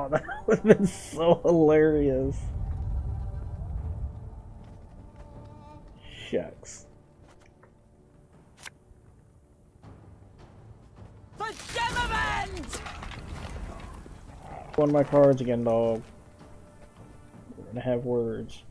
Oh, that would have been so hilarious. Shucks. For Gemavent! One of my cards again, dog. We're gonna have words.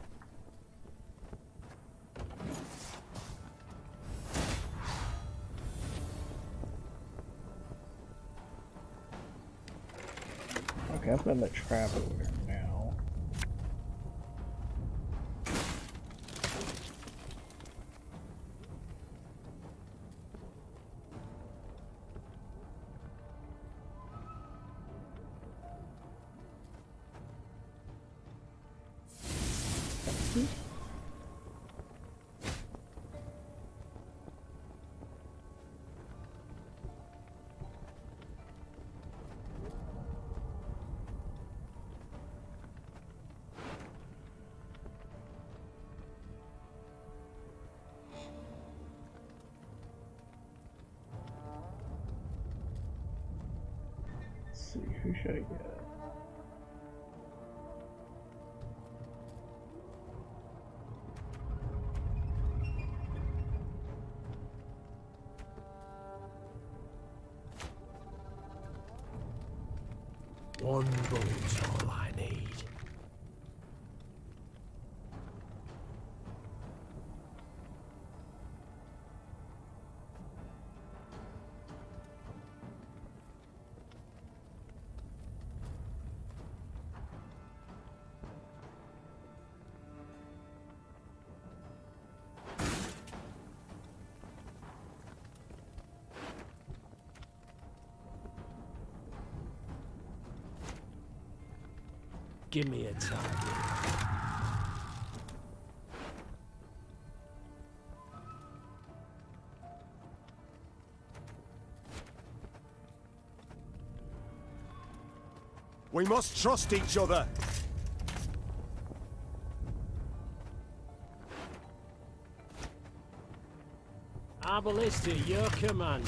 Okay, I'm putting that trap over there now. Let's see, who should I get? One bullet's all I need. Give me a target. We must trust each other. Arbalista, your command.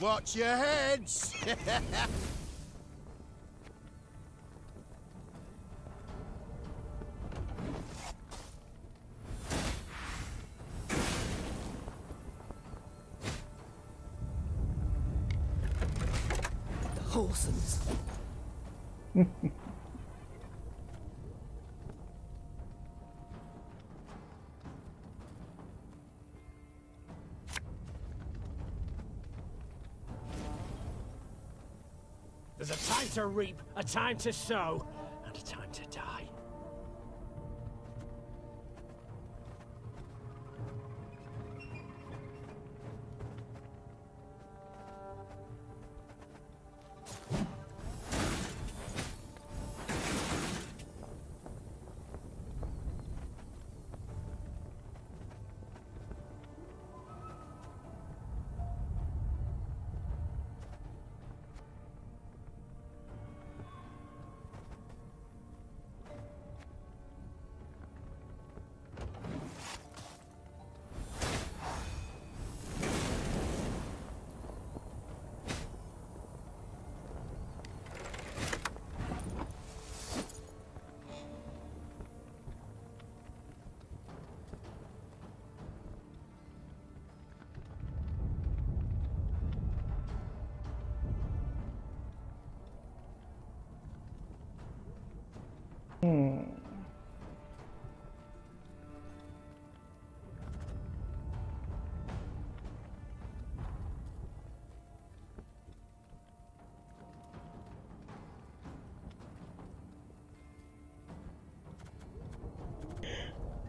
Watch your heads! The horses. There's a time to reap, a time to sow, and a time to die.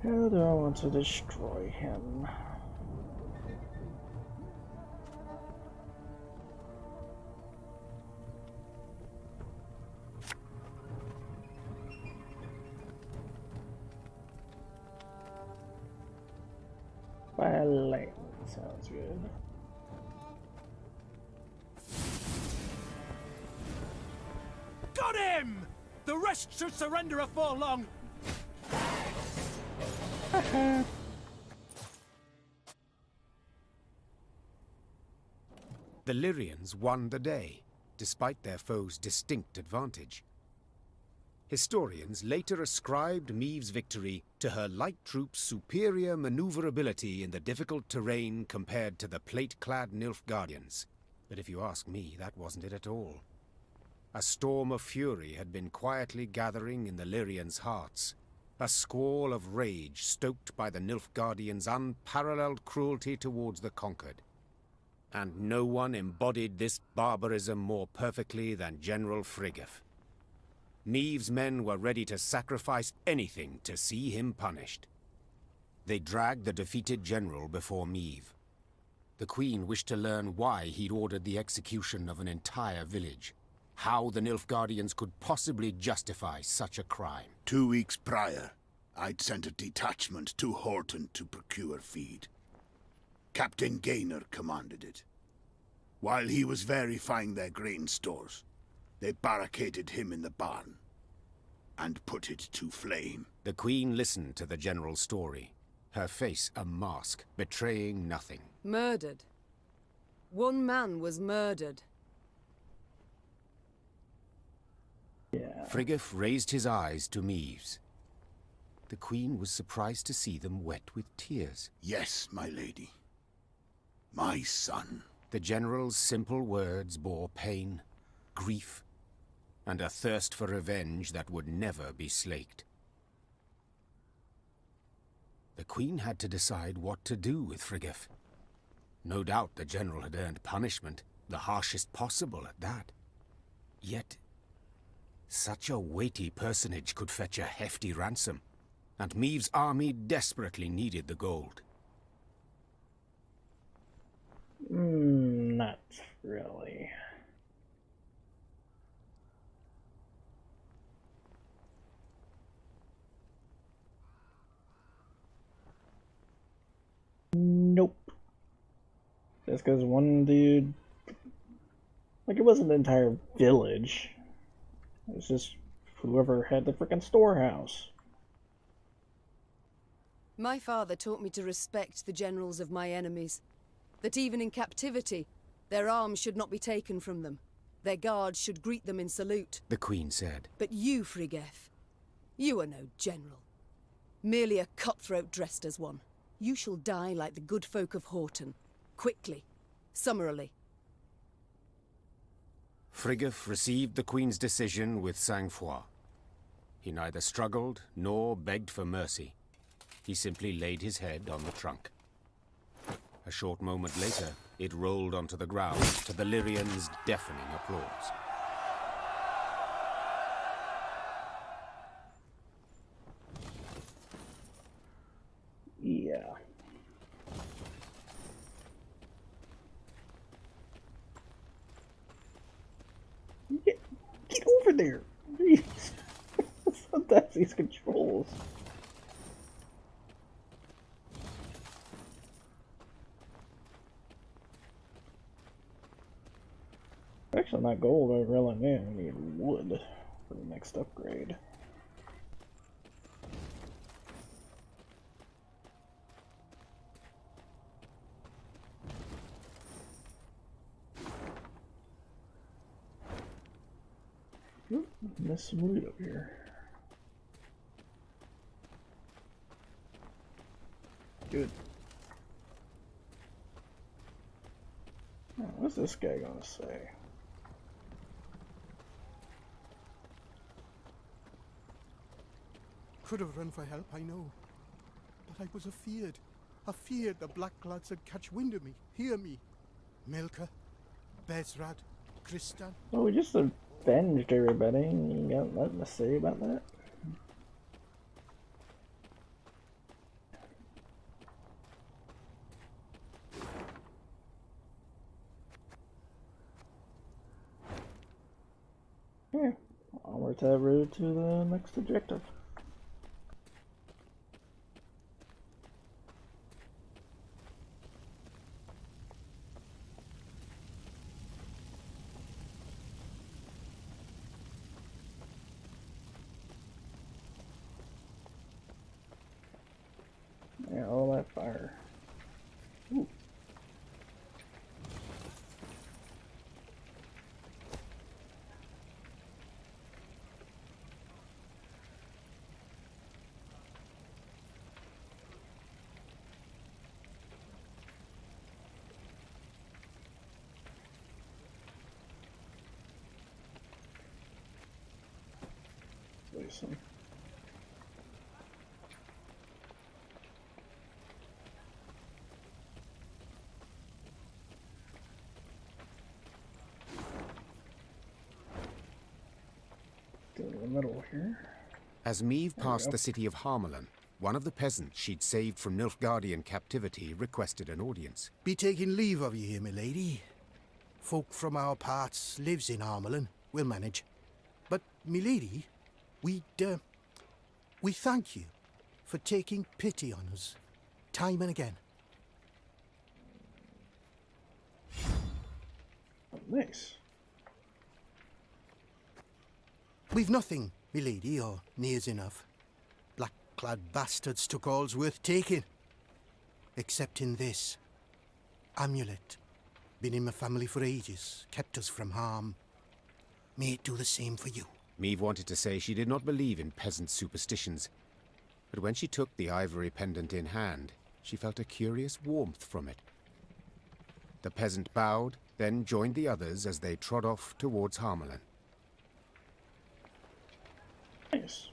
How do I want to destroy him? by land. Sounds good. Got him! The rest should surrender afore long. The Lyrians won the day, despite their foe's distinct advantage. Historians later ascribed Maeve's victory to her light troops' superior maneuverability in the difficult terrain compared to the plate-clad Nilfgaardians. But if you ask me, that wasn't it at all. A storm of fury had been quietly gathering in the Lyrians' hearts, a squall of rage stoked by the Nilfgaardians' unparalleled cruelty towards the conquered. And no one embodied this barbarism more perfectly than General Frigga. Maeve's men were ready to sacrifice anything to see him punished. They dragged the defeated general before Maeve. The Queen wished to learn why he'd ordered the execution of an entire village. How the Nilfgaardians could possibly justify such a crime. 2 weeks prior, I'd sent a detachment to Horton to procure feed. Captain Gaynor commanded it. While he was verifying their grain stores, they barricaded him in the barn and put it to flame. The Queen listened to the general's story, her face a mask, betraying nothing. Murdered. One man was murdered. Yeah. Frigga raised his eyes to Maeve's. The Queen was surprised to see them wet with tears. Yes, my lady. My son. The general's simple words bore pain, grief, and a thirst for revenge that would never be slaked. The Queen had to decide what to do with Frigga. No doubt the general had earned punishment, the harshest possible at that. Yet, such a weighty personage could fetch a hefty ransom, and Maeve's army desperately needed the gold. Not really. Nope. Just because one dude... Like, it wasn't the entire village. It was just whoever had the frickin' storehouse. My father taught me to respect the generals of my enemies. That even in captivity, their arms should not be taken from them. Their guards should greet them in salute. The Queen said. But you, Frigga, you are no general. Merely a cutthroat dressed as one. You shall die like the good folk of Horton. Quickly. Summarily. Frigga received the Queen's decision with sang-froid. He neither struggled nor begged for mercy. He simply laid his head on the trunk. A short moment later, it rolled onto the ground to the Lyrians' deafening applause. Yeah. Get over there! Jeez. Sometimes these controls. Actually, not gold, I really need wood for the next upgrade. Oop, missed some loot up here. Good. Oh, what's this guy gonna say? Could have run for help, I know. But I was afeard. Afeard the black lads would catch wind of me, hear me. Milka, Bezrad, Kristan. Oh, we just avenged everybody. You got nothing to say about that? Yeah, onward that road to the next objective. Awesome. Go to the middle here. As Meve passed the city of Harmelin, one of the peasants she'd saved from Nilfgaardian captivity requested an audience. Be taking leave of you here, my lady. Folk from our parts lives in Harmelin. We'll manage. But, my lady, we thank you for taking pity on us, time and again. Oh, nice. We've nothing, my lady, or nears enough. Black-clad bastards took all's worth taking. Except in this. Amulet. Been in my family for ages, kept us from harm. May it do the same for you. Meve wanted to say she did not believe in peasant superstitions, but when she took the ivory pendant in hand, she felt a curious warmth from it. The peasant bowed, then joined the others as they trod off towards Harmelin. Nice.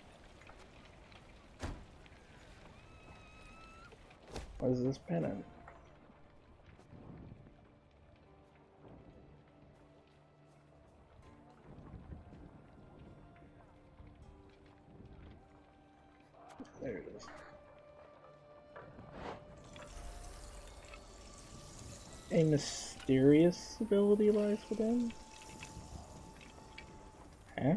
What is this pennant? There it is. A mysterious ability lies within? Huh?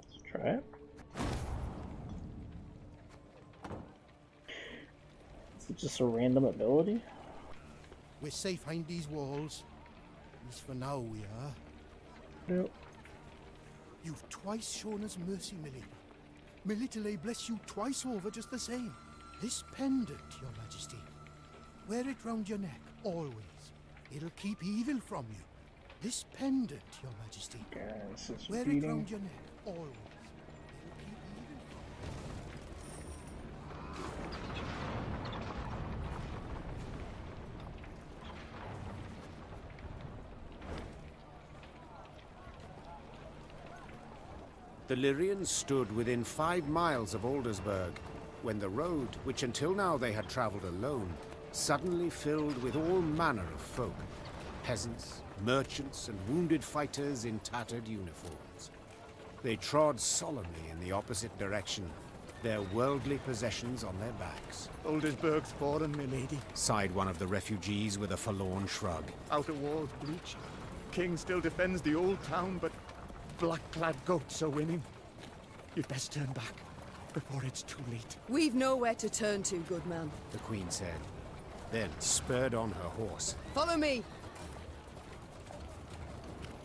Let's try it. Is it just a random ability? We're safe behind these walls. At least for now we are. Nope. You've twice shown us mercy, Millie. May little A bless you twice over just the same. This pendant, your majesty. Wear it round your neck, always. It'll keep evil from you. This pendant, your majesty. Guys, it's Wear it repeating. round your neck, always. It'll keep evil from you. The Lyrians stood within 5 miles of Aldersburg, when the road, which until now they had travelled alone, suddenly filled with all manner of folk. Peasants, merchants, and wounded fighters in tattered uniforms. They trod solemnly in the opposite direction, their worldly possessions on their backs. Aldersburg's fallen, my lady. Sighed one of the refugees with a forlorn shrug. Outer walls breached. King still defends the old town, but black-clad goats are winning. You'd best turn back before it's too late. We've nowhere to turn to, good man. The Queen said, then spurred on her horse. Follow me!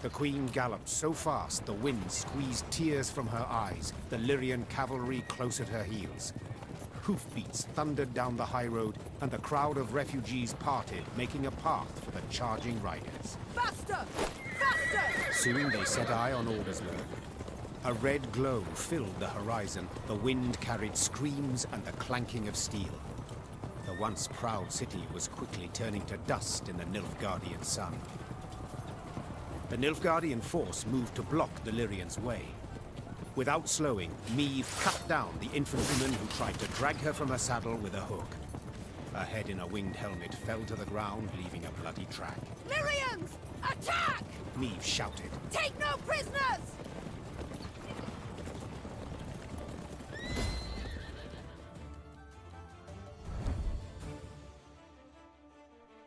The Queen galloped so fast the wind squeezed tears from her eyes, the Lyrian cavalry close at her heels. Hoofbeats thundered down the high road, and the crowd of refugees parted, making a path for the charging riders. Faster! Faster! Soon they set eye on Aldersburg. A red glow filled the horizon, the wind carried screams and the clanking of steel. The once proud city was quickly turning to dust in the Nilfgaardian sun. The Nilfgaardian force moved to block the Lyrians' way. Without slowing, Meve cut down the infantryman who tried to drag her from her saddle with a hook. Her head in a winged helmet fell to the ground, leaving a bloody track. Lyrians! Attack! Meve shouted. Take no prisoners!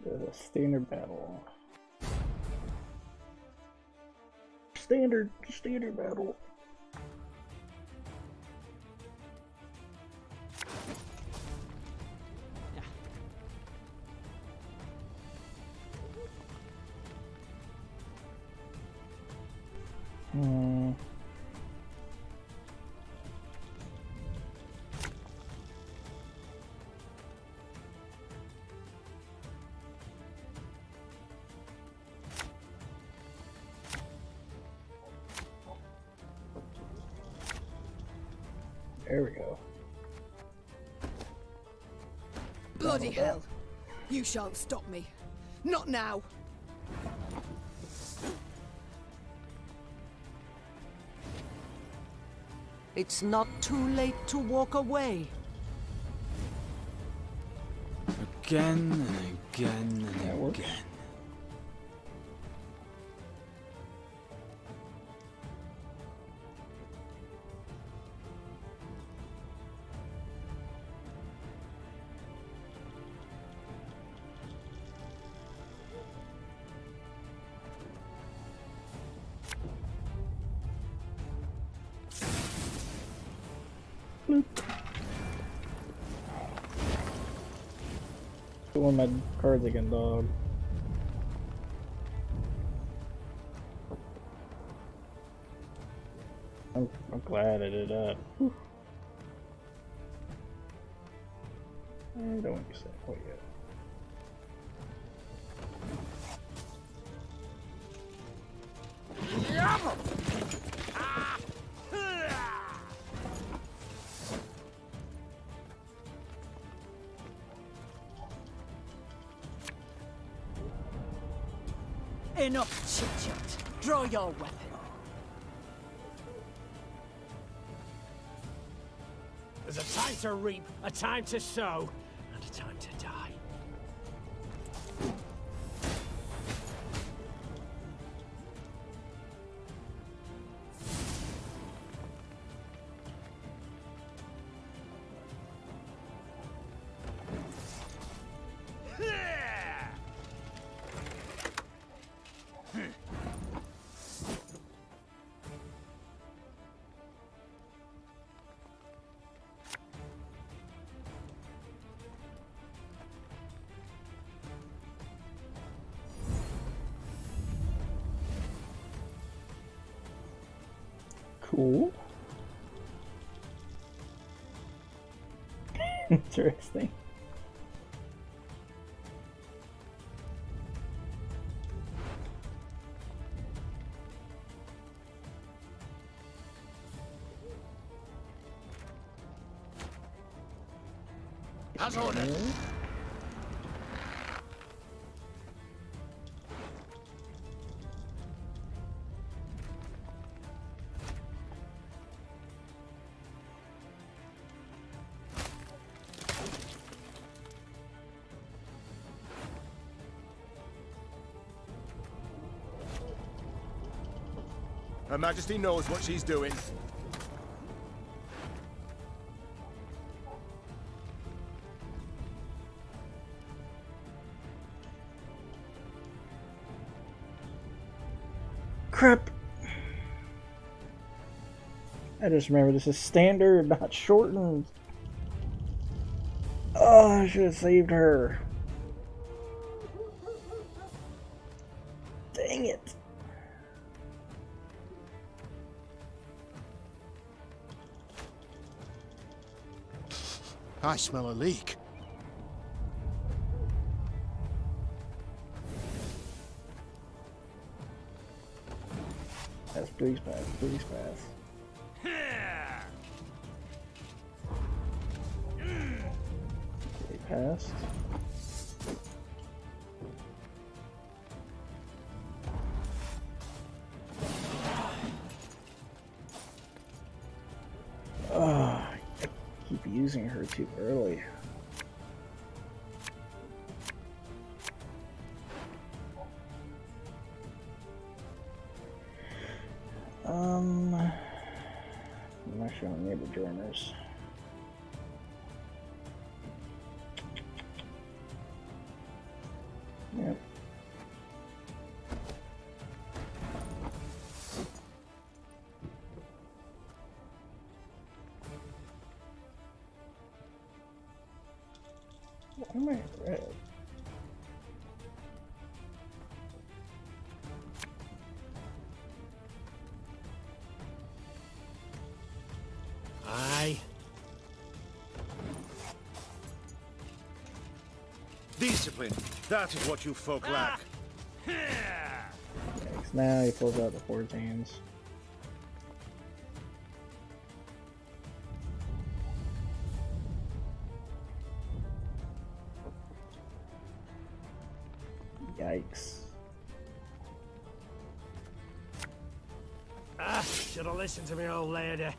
The standard battle. Standard battle. There we go. Bloody hell! You shan't stop me. Not now. It's not too late to walk away. Again and again That and works. again. One of my cards again, dog. I'm glad I did that. Whew. I don't want to say that quite yet. Enough chit-chat. Draw your weapon. There's a time to reap, a time to sow, and a time to die. Cool. Interesting. As ordered. Her Majesty knows what she's doing. Crap. I just remember this is standard, not shortened. Oh, I should have saved her. Dang it. I smell a leak. That's please pass, please pass. Okay, passed. Oh, I keep using her too early. I'm not showing neighbor joiners. Yep. Why am I red? Aye. Discipline. That is what you folk lack. Yikes, now he pulls out the Forge Hands. Yikes. Should have listened to me old lady.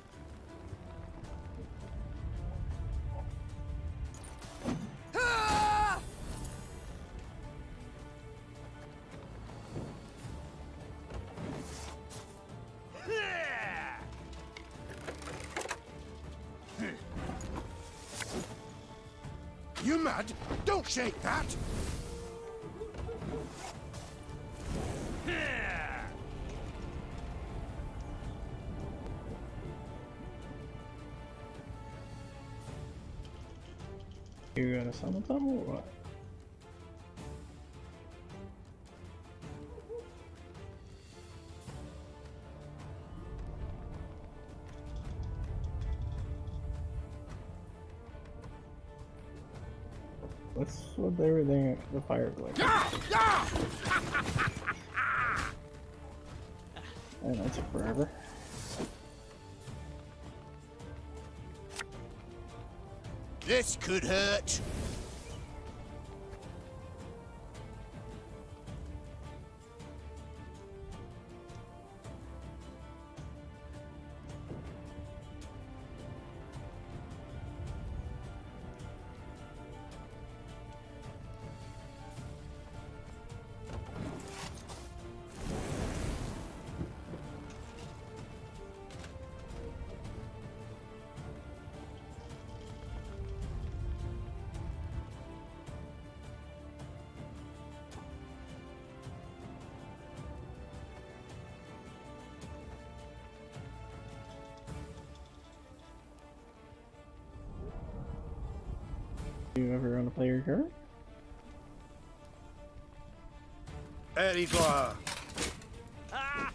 You mad? Don't shake that! You gonna summon them or what? What's with everything the fire glare? And that took forever. This could hurt. You ever want to play your card? There you go. Oh.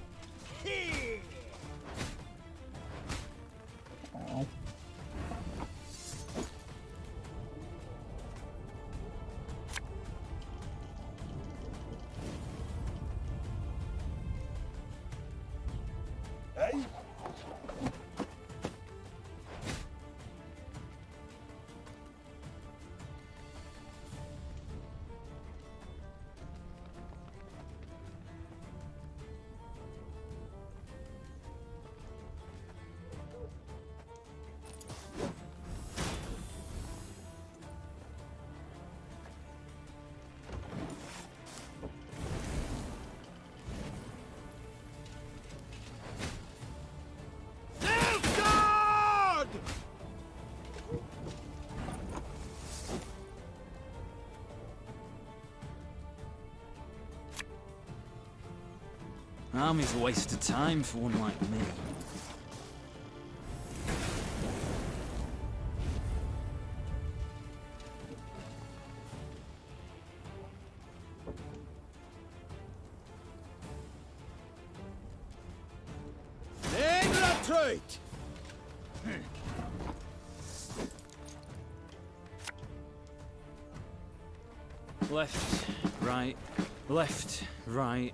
Hey? Army's a waste of time for one like me. Left, right, left, right.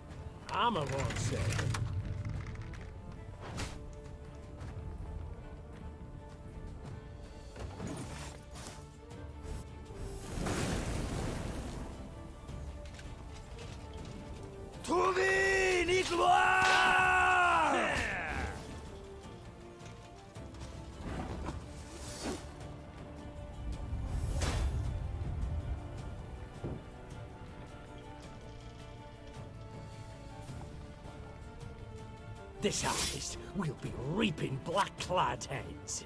I'm a won't say. This harvest, we'll be reaping black-clad heads.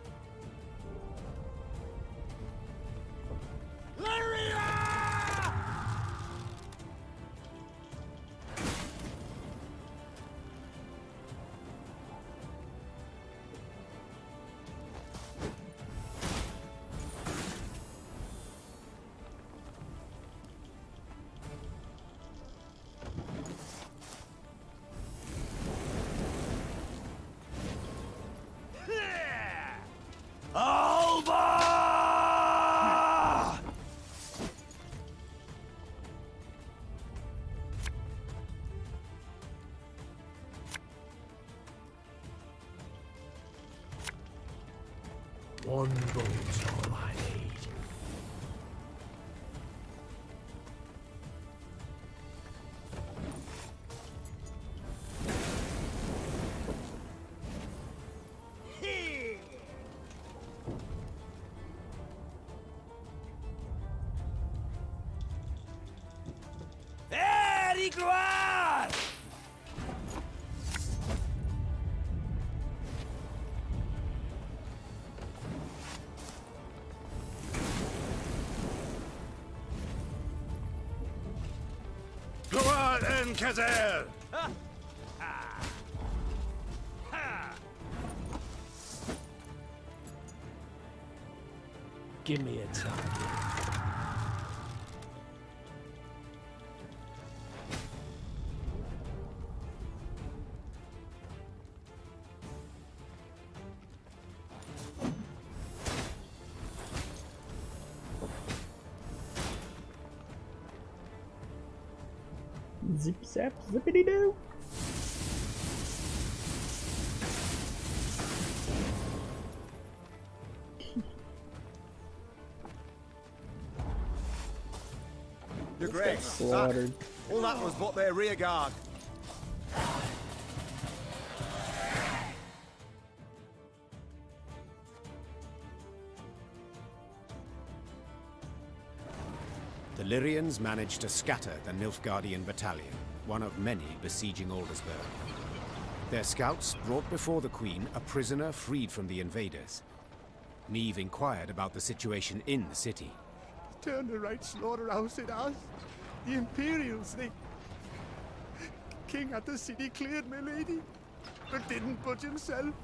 gloire! Gloire en Kazer! Give me a target. Zip zap zippity doo. Your Grace, Slaughtered. all that was but their rear guard. The Lyrians managed to scatter the Nilfgaardian battalion, one of many besieging Aldersburg. Their scouts brought before the Queen a prisoner freed from the invaders. Niamh inquired about the situation in the city. Turn the right slaughterhouse it has. The Imperials, they... King had the city cleared, my lady, but didn't budge himself.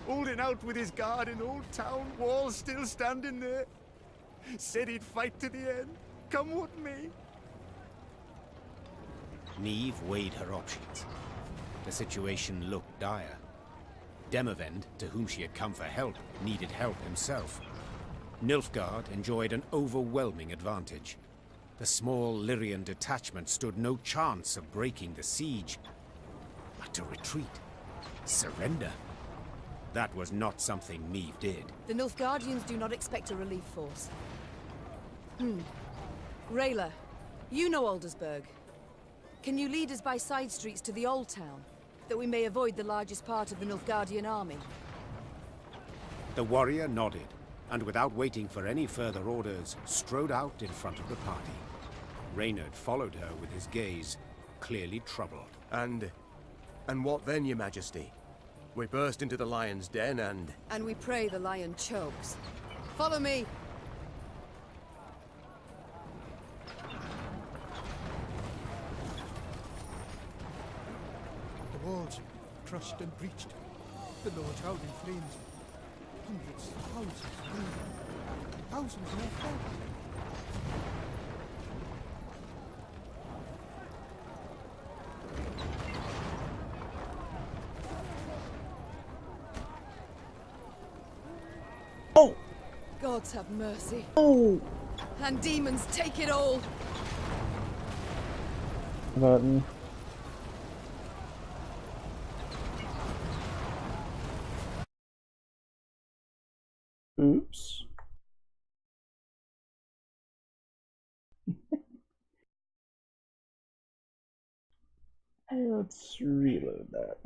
Holding out with his guard in Old Town, walls still standing there. Said he'd fight to the end. Come what may. Niamh weighed her options. The situation looked dire. Demavend, to whom she had come for help, needed help himself. Nilfgaard enjoyed an overwhelming advantage. The small Lyrian detachment stood no chance of breaking the siege. But to retreat, surrender, that was not something Niamh did. The Nilfgaardians do not expect a relief force. Rayla, you know Aldersburg. Can you lead us by side streets to the Old Town, that we may avoid the largest part of the Nilfgaardian army? The warrior nodded, and without waiting for any further orders, strode out in front of the party. Reynard followed her with his gaze, clearly troubled. And what then, your majesty? We burst into the lion's den and... And we pray the lion chokes. Follow me! The walls crushed and breached. The lower town in flames. Hundreds, thousands, wounded. Thousands more fallen. Oh! Gods have mercy. Oh! And demons take it all! Button. Oops. Let's reload that.